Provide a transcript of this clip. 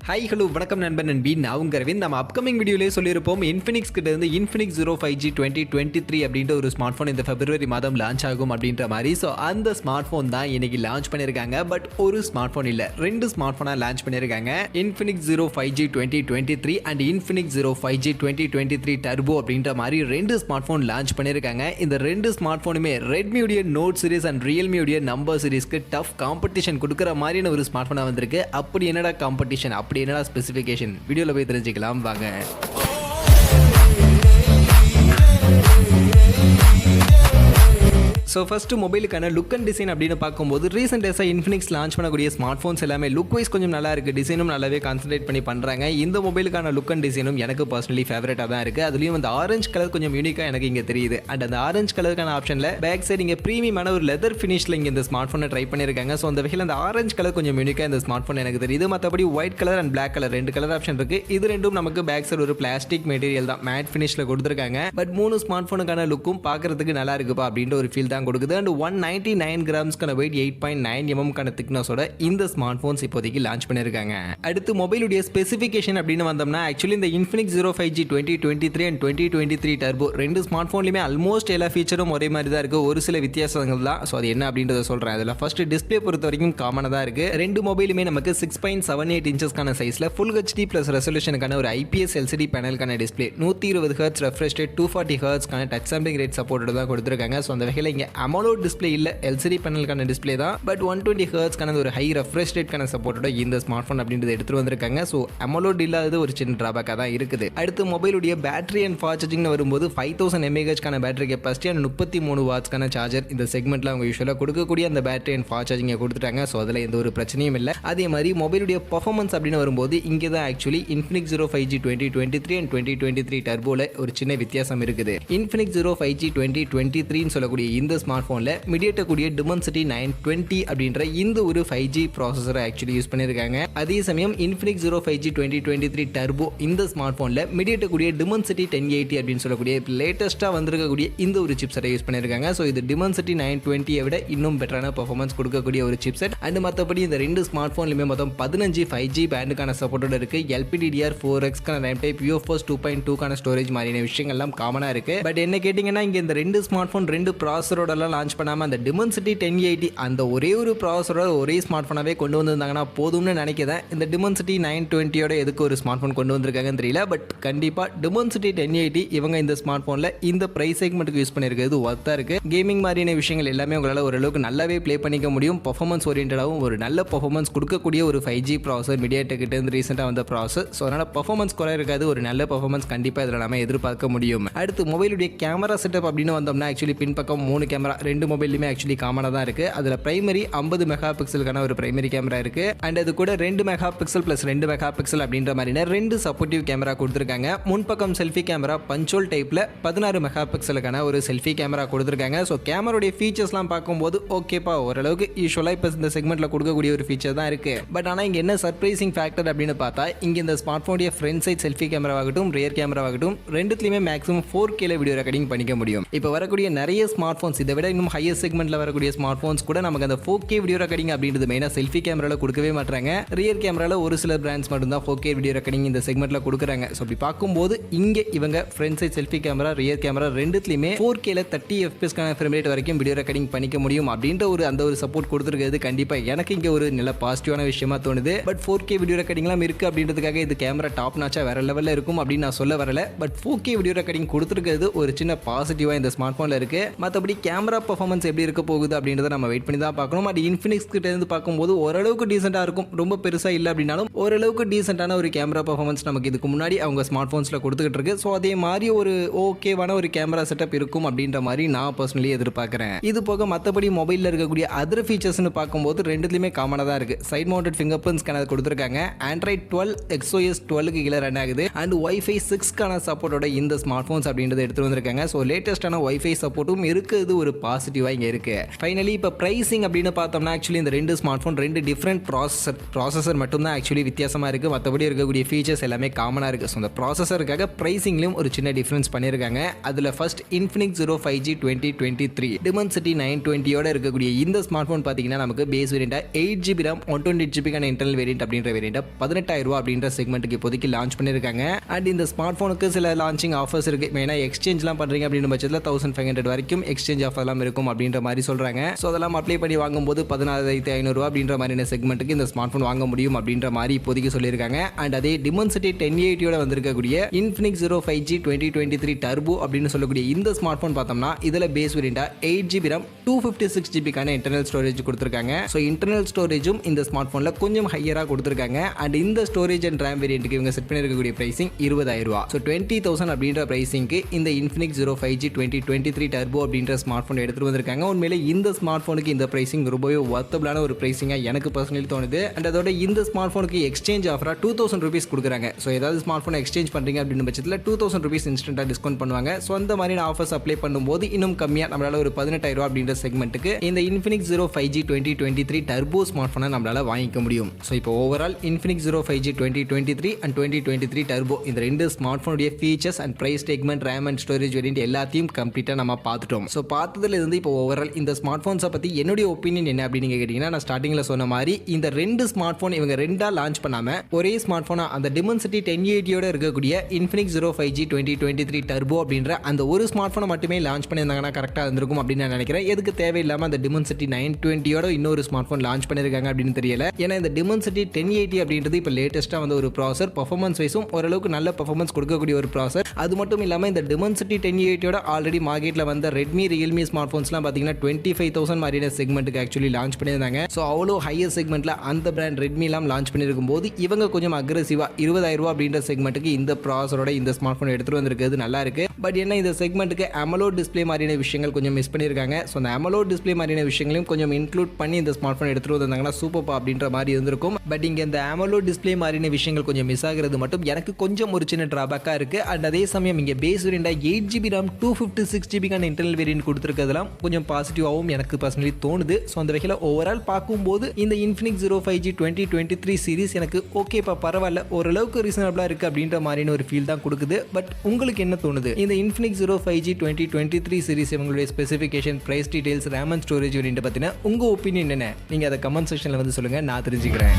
Hi hello வணக்கம் நண்பன் நண்பி நான் உங்க அரவிந்த். நம்ம அப்கமிங் வீடியோலேயே சொல்லியிருப்போம் Infinix கிட்ட இருந்து Infinix 05G 2023 அப்படின்ற ஒரு ஸ்மார்ட் ஃபோன் இந்த பிப்ரவரி மாதம் லான்ச் ஆகும் அப்படின்ற மாதிரி. ஸோ அந்த ஸ்மார்ட் ஃபோன் தான் இன்னைக்கு லான்ச் பண்ணியிருக்காங்க. பட் ஒரு ஸ்மார்ட் ஃபோன் இல்லை, ரெண்டு ஸ்மார்ட் ஃபோனாக லான்ச் பண்ணியிருக்காங்க. Infinix 05G 2023 and Infinix 05G 2023 Turbo அப்படின்ற மாதிரி ரெண்டு ஸ்மார்ட் ஃபோன் லான்ச் பண்ணியிருக்காங்க. இந்த ரெண்டு ஸ்மார்ட் ஃபோனுமே ரெட்மியுடைய நோட் சீரிஸ் அண்ட் ரியல்மியுடைய நம்பர் சீரிஸ்க்கு டஃப் காம்படிஷன் கொடுக்குற மாதிரியான ஒரு ஸ்மார்ட் ஃபோனாக வந்திருக்கு. அப்படி என்னடா காம்படிஷன், அப்படி என்னடா ஸ்பெசிஃபிகேஷன், வீடியோவில் போய் தெரிஞ்சுக்கலாம் வாங்க. ஸோ ஃபஸ்ட்டு மொபைலுக்கான லுக் அண்ட் டிசைன் அப்படின்னு பார்க்கும்போது ரீசெண்ட் டேஸாக Infinix லான்ச் பண்ணக்கூடிய ஸ்மார்ட் ஃபோன்ஸ் எல்லாமே லுக் வைஸ் கொஞ்சம் நல்லா இருக்குது, டிசைனும் நல்லாவே கான்சன்ட்ரேட் பண்ணி பண்ணுறாங்க. இந்த மொபைலுக்கான லுக் அண்ட் டிசைனும் எனக்கு பர்சனலி ஃபேவரட்டாக தான் இருக்குது. அதுலேயும் அந்த ஆரஞ்சு கலர் கொஞ்சம் யூனிக்காக எனக்கு இங்கே தெரியுது. அண்ட் அந்த ஆரஞ்சு கலருக்கான ஆப்ஷனில் பேக் சைடு இங்கே ப்ரீமியமான ஒரு லெதர் ஃபினிஷில் இங்கே இந்த ஸ்மார்ட் ஃபோனை ட்ரை பண்ணியிருக்காங்க. ஸோ அந்த வகையில் அந்த ஆரஞ்சு கலர் கொஞ்சம் யூனிக்காக இந்த ஸ்மார்ட் ஃபோன் எனக்கு தெரியுது. மற்றபடி white colour and black colour ரெண்டு கலர் ஆப்ஷன் இருக்குது. இது ரெண்டும் நமக்கு பேக் சைடு ஒரு பிளாஸ்டிக் மெட்டீரியல் தான், மேட் ஃபினிஷில் கொடுத்துருக்காங்க. பட் மூணு ஸ்மார்ட் ஃபோனுக்கான லுக்கும் பார்க்கறதுக்கு நல்லா இருக்குப்பா அப்படின்ற ஒரு ஃபீல் தான் கொடுக்குது. அண்ட் 199 கிராம்ஸ்க்கான வெயிட், 8.9 mm திக்னஸோட இந்த ஸ்மார்ட் ஃபோன்ஸ் இப்போதைக்கு லான்ச் பண்ணியிருக்காங்க. அடுத்து மொபைலுடைய ஸ்பெசிஃபிகேஷன் அப்படின்னு வந்தோம்னா ஆக்சுவலி இந்த Infinix 05G 2023 அண்ட் 2023 Turbo ரெண்டு ஸ்மார்ட் ஃபோன்லையுமே ஆல்மோஸ்ட் எல்லா ஃபீச்சரும் ஒரே மாதிரி தான் இருக்குது. ஒரு சில வித்தியாசங்கள் தான். ஸோ அது என்ன அப்படின்றத சொல்கிறேன். அதில் ஃபர்ஸ்ட் டிஸ்பிளே பொறுத்த வரைக்கும் காமனாக தான் இருக்குது. ரெண்டு மொபைலுமே நமக்கு 6.78 இன்ச்சஸ்க்கான சைஸில் ஃபுல் ஹெச்டி ப்ளஸ் ரெசல்யூஷனுக்கான ஒரு IPS LCD பேனலுக்கான display, 120 Hz refresh rate, 240 Hz touch sampling rate support தான் கொடுத்துருக்காங்க. ஸோ அந்த வகையில் இங்கே AMOLED டிஸ்பிளே இல்லை, LCD பேனலுக்கான டிஸ்பிளே தான். பட் 120 Hz ஒரு ஹை ரெஃப்ரெஷ் ரேட்கான சப்போர்ட்டோட இந்த ஸ்மார்ட் ஃபோன் அப்படின்றது எடுத்துட்டு வந்திருக்காங்க. ஸோ AMOLED இல்லாதது ஒரு சின்ன டிராபேக்காக தான் இருக்குது. அடுத்து மொபைலுடைய பேட்டரி அண்ட் ஃபாஸ்ட் சார்ஜிங் வரும்போது 5000 mAh பேட்டரி கெப்பாசிட்டி அண்ட் 33 வாட்ஸ்க்கான சார்ஜர் இந்த செக்மெண்ட்டில் அவங்க யூஸ்வலாக கொடுக்கக்கூடிய அந்த பேட்டரி அண்ட் ஃபாஸ்ட் சார்ஜிங்கை கொடுத்துட்டாங்க. ஸோ அதில் எந்த ஒரு பிரச்சனையும் இல்லை. அதே மாதிரி மொபைலுடைய பர்ஃபார்மன்ஸ் அப்படின்னு வரும்போது இங்கே தான் ஆக்சுவலி Infinix 05G 2023 அண்ட் 2023 Turboல ஒரு சின்ன வித்தியாசம் இருக்குது. Infinix 05G 2023 சொல்லக்கூடிய இந்த ஸ்மார்ட் ஃபோனில் MediaTek Dimensity 920 அப்படின்ற இந்த ஒரு 5G ப்ராசஸரை ஆக்சுவலி யூஸ் பண்ணியிருக்காங்க. அதே சமயம் Infinix 05G 2023 Turbo இந்த ஸ்மார்ட் ஃபோனில் MediaTek Dimensity 1080 அப்படின்னு சொல்லக்கூடிய லேட்டஸ்ட்டாக வந்திருக்கக்கூடிய இந்த ஒரு சிப்செட்டை யூஸ் பண்ணியிருக்காங்க. ஸோ இது Dimensity 920 விட இன்னும் பெட்டரான பர்ஃபார்மன்ஸ் கொடுக்கக்கூடிய ஒரு சிப்செட். அண்ட் மற்றபடி இந்த ரெண்டு ஸ்மார்ட் ஃபோன்லையுமே மொத்தம் 15 5G பேண்டுக்கான சப்போர்ட்டோட இருக்குது. LPDDR4X RAM type, UFS 2.2 storage மாதிரியான விஷயங்கள்லாம் காமனாக இருக்குது. பட் என்ன கேட்டிங்கன்னா இங்கே இந்த ரெண்டு ஸ்மார்ட் ஃபோன் ரெண்டு ப்ராசரோடலாம் லான்ச் பண்ணாமல் அந்த Dimensity 1080 அந்த ஒரே ஒரு ப்ராசரோட ஒரே ஸ்மார்ட் ஃபோனாகவே கொண்டு வந்திருந்தாங்கன்னா போதும்னு நினைக்கிறேன். இந்த Dimensity 920யோட எதுக்கு ஒரு ஸ்மார்ட் ஃபோன் கொண்டு வந்திருக்காங்கன்னு தெரியல. பட் கண்டிப்பாக Dimensity 1080 இவங்க இந்த ஸ்மார்ட் ஃபோனில் இந்த ப்ரைஸ் செக்மெண்ட்டுக்கு யூஸ் பண்ணியிருக்கிறது ஒர்த்தாக இருக்குது. கேமிங் மாதிரியான விஷயங்கள் எல்லாமே உங்களால் ஓரளவுக்கு நல்லாவே ப்ளே பண்ணிக்க முடியும். பர்ஃபார்மன்ஸ் ஓரியன்டாகவும் ஒரு நல்ல பர்ஃபார்மன்ஸ் கொடுக்கக்கூடிய ஒரு 5G ப்ராசர் MediaTek கிட்ட இருந்து ரீசெண்டாக வந்த ப்ராசஸ். ஸோ அதனால் பர்ஃபார்மன்ஸ் குறை இருக்காது, ஒரு நல்ல பர்ஃபார்மன்ஸ் கண்டிப்பாக இதில் நம்ம எதிர்பார்க்க முடியும். அடுத்து மொபைலுடைய கேமரா செட்டப் அப்படின்னு வந்தோம்னா ஆக்சுவலி பின்பக்கம் 3 கேமரா ரெண்டு மொபைலுமே ஆக்சுவலி காமனாக தான் இருக்குது. அதில் பிரைமரி 50 மெகா பிக்சலுக்கான ஒரு பிரைமரி கேமரா இருக்குது. அண்ட் அது கூட 2 mega pixel plus 2 mega pixel அப்படின்ற மாதிரியான ரெண்டு சப்போர்ட்டிவ் கேமரா கொடுத்துருக்காங்க. முன்பக்கம் செல்ஃபி கேமரா பஞ்சோல் டைப்பில் 16 மெகா பிக்சலுக்கான ஒரு செல்ஃபி கேமரா கொடுத்துருக்காங்க. ஸோ கேமராவுடைய ஃபீச்சர்ஸ்லாம் பார்க்கும்போது ஓகேப்பா, ஓரளவுக்கு யூஸ்வலாக இப்போ இந்த செக்மெண்ட்டில் கொடுக்கக்கூடிய ஒரு ஃபீச்சர் தான் இருக்குது. பட் ஆனால் இங்கே என்ன சர்ப்ரைசிங் ஃபேக்டர் அப்படின்னு பார்த்தா இங்கே இந்த ஸ்மார்ட் ஃபோனுடைய ஃப்ரண்ட் சைட் செல்ஃபி கேமராவாகட்டும் ரியர் கேமராவாகட்டும் ரெண்டுத்துலையுமே மேக்ஸிமம் 4K வீடியோ ரெக்கார்டிங் பண்ணிக்க முடியும். இப்போ வரக்கூடிய நிறைய ஸ்மார்ட் ஃபோன்ஸ் இதை விட இன்னும் ஹையர் செக்மெண்ட்டில் வரக்கூடிய ஸ்மார்ட் ஃபோன்ஸ் கூட நமக்கு அந்த 4K வீடியோ ரெக்கார்டிங் அப்படின்றது மெயினாக செல்ஃபி கேமராவில் கொடுக்கவே மாட்டாங்க. ரியர் கேமராவில் ஒரு சில பிராண்ட்ஸ் மட்டும்தான் 4K வீடியோ ரெக்கார்டிங் இந்த செக்மெண்ட்டில் கொடுக்குறாங்க. ஸோ அப்படி பார்க்கும்போது இங்கே இவங்க front side selfie camera rear camera ரெண்டுத்துலையுமே 4Kல 30 FPS ஃப்ரேம் ரேட் வரைக்கும் வீடியோ ரெக்கார்டிங் பண்ணிக்க முடியும் அப்படின்ற ஒரு அந்த ஒரு சப்போர்ட் கொடுத்துருக்கிறது கண்டிப்பாக எனக்கு இங்கே ஒரு நல்ல பாசிட்டிவான விஷயமா தோணுது. பட் 4K வீடியோ ரெக்கார்டிங்லாம் இருக்குது அப்படின்றதுக்காக இது கேமரா டாப் நாச்சா வேற லெவலில் இருக்கும் அப்படின்னு நான் சொல்ல வரல. பட் 4K வீடியோ ரெக்கார்டிங் கொடுத்துருக்கிறது ஒரு சின்ன பாசிட்டிவாக இந்த ஸ்மார்ட் ஃபோனில் இருக்குது. மற்றபடி கேமரா பர்ஃபார்மன்ஸ் எப்படி இருக்க போகுது அப்படின்றத நம்ம வெயிட் பண்ணி தான் பார்க்கணும். அது Infinix கிட்ட இருந்து பார்க்கும்போது ஓரளவுக்கு டீசெண்டாக இருக்கும், ரொம்ப பெருசாக இல்லை அப்படின்னாலும் ஓரளவுக்கு டீசெண்டான ஒரு கேமரா பர்ஃபார்மன்ஸ் நமக்கு இதுக்கு முன்னாடி அவங்க ஸ்மார்ட் ஃபோன்ஸில் கொடுத்துக்கிட்டு இருக்கு. ஸோ அதே மாதிரி ஒரு ஓகேவான ஒரு கேமரா செட்டப் இருக்கும் அப்படின்ற மாதிரி நான் பர்சனலி எதிர்பார்க்குறேன். இது போக மற்றபடி மொபைலில் இருக்கக்கூடிய அதர் ஃபீச்சர்ஸ்னு பார்க்கும்போது ரெண்டுத்துலையுமே காமனாக தான் இருக்குது. Side mounted fingerprint scanner கொடுத்துருக்காங்க. Android 12 XOS 12க்கு கீழே ரன் ஆகுது. அண்ட் Wi-Fi 6 சப்போர்ட்டோட இந்த ஸ்மார்ட் ஃபோன்ஸ் அப்படின்றத எடுத்து வந்திருக்காங்க. ஸோ லேட்டஸ்டான Wi-Fi சப்போர்ட்டும் இருக்குது ஒரு பாசிட்டிவாக இங்கே இருக்குது. ஃபைனலி இப்போ ப்ரைஸிங் அப்படின்னு பார்த்தோம்னா ஆக்சுவலி இந்த ரெண்டு ஸ்மார்ட் ஃபோன் ரெண்டு டிஃப்ரெண்ட் ப்ராசஸர் மட்டும்தான் ஆக்சுவலி வித்தியாசமாக இருக்குது. மற்றபடி இருக்கக்கூடிய ஃபீச்சர்ஸ் எல்லாமே காமனாக இருக்குது. ஸோ அந்த ப்ராசஸருக்காக ப்ரைஸிங்லையும் ஒரு சின்ன டிஃப்ரென்ஸ் பண்ணியிருக்காங்க. அதில் ஃபர்ஸ்ட் Infinix 05G 2023 Dimensity 920 இருக்கக்கூடிய இந்த ஸ்மார்ட் ஃபோன் பார்த்தீங்கன்னா நமக்கு பேஸ் வேரியண்டாக 8GB RAM 128GB internal variant அப்படின்ற வேரியண்டாக 18,000 ரூபா அப்படின்ற செக்மெண்ட்டுக்கு இப்போதைக்கு லான்ச் பண்ணியிருக்காங்க. அண்ட் இந்த ஸ்மார்ட் ஃபோனுக்கு சில லான்ச்சிங் ஆஃபர்ஸ் இருக்குது. மெயினாக எக்ஸ்சேஞ்ச்லாம் பண்ணுறீங்க அப்படின்ற பட்சத்தில் 1500 வரைக்கும் எக்ஸ்சேஞ்ச் ஆஃபர்லாம் இருக்கும் அப்படின்ற மாதிரி சொல்கிறாங்க. ஸோ அதெல்லாம் அப்ளை பண்ணி வாங்கும்போது 16,500 ரூபா அப்படின்ற மாதிரியான செக்மெண்ட்டுக்கு இந்த ஸ்மார்ட் ஃபோன் வாங்க முடியும் அப்படின்ற மாதிரி இப்போதைக்கு சொல்லியிருக்காங்க. அண்ட் அதே Dimensity 1080 வந்திருக்கக்கூடிய Infinix 05G 2023 Turbo அப்படின்னு சொல்லக்கூடிய இந்த ஸ்மார்ட் ஃபோன் பார்த்தோம்னா இதில் பேஸ் வேரியண்டா 8GB RAM 256GB internal storage கொடுத்துருக்காங்க. ஸோ இன்டர்னல் ஸ்டோரேஜும் இந்த ஸ்மார்ட் ஃபோனில் கொஞ்சம் ஹையராக கொடுத்துருக்காங்க. அண்ட் இந்த ஸ்டோரேஜ் அண்ட் ரேம் வேரியண்ட்டுக்கு இவங்க செட் பண்ணியிருக்கக்கூடிய பிரைசிங் 20,000 ரூபா. ஸோ 20,000 அப்படின்ற பிரைசிங்க்கு இந்த Infinix 05G 2023 Turbo அப்படின்ற ஸ்மார்ட் ஃபோன் எடுத்துட்டு வந்திருக்காங்க. உண்மையிலே இந்த ஸ்மார்ட் ஃபோனுக்கு இந்த பிரைசிங் ரொம்பவே வர்த்தபிளான ஒரு பிரைசிங்காக எனக்கு பர்சனலி தோணுது. அண்ட் அதோட இந்த ஸ்மார்ட் ஃபோனுக்கு எக்ஸ்சேஞ்ச் ஆஃபராக 2,000 ரூபீஸ் கொடுக்குறாங்க. ஸோ ஏதாவது ஸ்மார்ட் ஃபோன் எக்ஸ்சேஞ்ச் பண்ணுறீங்க அப்படின்னு பட்சத்தில் 2,000 ரூபீஸ் இன்ஸ்டன்ட்டாக டிஸ்கவுண்ட் பண்ணுவாங்க. ஸோ அந்த மாதிரி ஆஃபர்ஸ் அப்ளை பண்ணும்போது இன்னும் கம்மியாக நம்மளால ஒரு 18,000 ரூபா அப்படின்ற செக்மெண்ட்டுக்கு இந்த Infinix 05G 2023 Turbo ஸ்மார்ட் ஃபோனை நம்மளால வாங்கிக்க முடியும். ஸோ இப்போ overall Infinix 05G 2023 and 2023 Turbo இந்த ரெண்டு ஸ்மார்ட் ஃபோனுடைய features and price segment RAM and storage variant எல்லாத்தையும் கம்ப்ளீட்டாக நம்ம பார்த்துட்டோம். ஸோ பார்த்ததுல இருந்து இப்போ ஓவரால் இந்த ஸ்மார்ட் ஃபோன்ஸை பற்றி என்னுடைய ஒப்பீனியன் என்ன அப்படின்னு நீங்கள் கேட்டிங்கன்னா நான் ஸ்டார்டிங்கில் சொன்ன மாதிரி இந்த ரெண்டு ஸ்மார்ட் ஃபோன் இவங்க ரெண்டாக லான்ச் பண்ணாமல் ஒரே ஸ்மார்ட் ஃபோனாக அந்த Dimensity 1080 இருக்கக்கூடிய Infinix 05G 2023 Turbo அப்படின்ற அந்த ஒரு ஸ்மார்ட் ஃபோனை மட்டுமே லான்ச் பண்ணியிருந்தாங்கன்னா கரெக்டாக இருந்திருக்கும் அப்படின்னு நான் நினைக்கிறேன். எதுக்கு தேவையில்லாமல் அந்த Dimensity 920 இன்னொரு ஸ்மார்ட் ஃபோன் லான்ச் பண்ணியிருக்காங்க அப்படின்னு தெரியல. ஏன்னா இந்த Dimensity 1080 அப்படின்றது இப்போ லேட்டஸ்ட்டாக வந்து ஒரு ப்ராசர் பர்ஃபார்மன்ஸ் வைஸும் ஓரளவுக்கு நல்ல பர்ஃபார்மன்ஸ் கொடுக்கக்கூடிய ஒரு ப்ராசர். அது மட்டும் இல்லாமல் இந்த Dimensity 1080 ஆல்ரெடி மார்க்கெட்டில் வந்த Redmi Realme ஸ்மார்ட் ஃபோன்ஸ்லாம் பார்த்தீங்கன்னா 25,000 மாதிரியான செக்மெண்ட்டுக்கு ஆக்சுவலி லான்ச் பண்ணியிருந்தாங்க. ஸோ அவ்வளோ ஹையர் செக்மெண்ட்டில் அந்த பிராண்ட் ரெட்மிலாம் லான்ச் பண்ணியிருக்கும் போது இவங்க கொஞ்சம் அக்ரெசிவாக 20,000 ரூபா அப்படின்ற செக்மெண்ட்டுக்கு இந்த ப்ராசரோட இந்த ஸ்மார்ட் ஃபோன் எடுத்துகிட்டு வந்திருக்கிறது நல்லா இருக்கு. பட் என்ன இந்த செக்மெண்ட்டுக்கு AMOLED டிஸ்பிளே மாதிரியான விஷயங்கள் கொஞ்சம் மிஸ் பண்ணியிருக்காங்க. ஸோ அந்த AMOLED டிஸ்பிளே மாதிரியான விஷயங்களையும் கொஞ்சம் இன்க்ளூட் பண்ணி இந்த ஸ்மார்ட் ஃபோன் எடுத்துகிட்டு வந்தாங்கன்னா சூப்பர் அப்படின்ற மாதிரி இருந்திருக்கும். பட் இங்கே இந்த AMOLED டிஸ்பிளே மாதிரியான விஷயங்கள் கொஞ்சம் மிஸ் ஆகிறது மட்டும் எனக்கு கொஞ்சம் ஒரு சின்ன ட்ராபேக்காக இருக்குது. அண்ட் அதே சமயம் இங்கே பேஸ் வேரியண்டாக 8GB RAM 256GB internal variant கொடுத்துருக்கிறதுலாம் கொஞ்சம் பாசிட்டிவாகவும் எனக்கு பர்சனலி தோணுது. ஸோ அந்த வகையில் ஓவரால் பார்க்கும்போது இந்த Infinix 05G 2023 சீரிஸ் எனக்கு ஓகேப்பா பரவாயில்ல ஓரளவுக்கு ரீசனபிளாக இருக்குது அப்படின்ற மாதிரியான ஒரு ஃபீல் தான் கொடுக்குது. பட் உங்களுக்கு என்ன தோணுது? இந்த Infinix 05G 2023 சீரிஸ் இவங்களுடைய specification price details RAM and storage variant பற்றின உங்கள் ஒப்பீனியன் என்ன? நீங்கள் அதை கமெண்ட் செக்ஷனில் வந்து சொல்லுங்கள், நான் தெரிஞ்சுக்கிறேன்.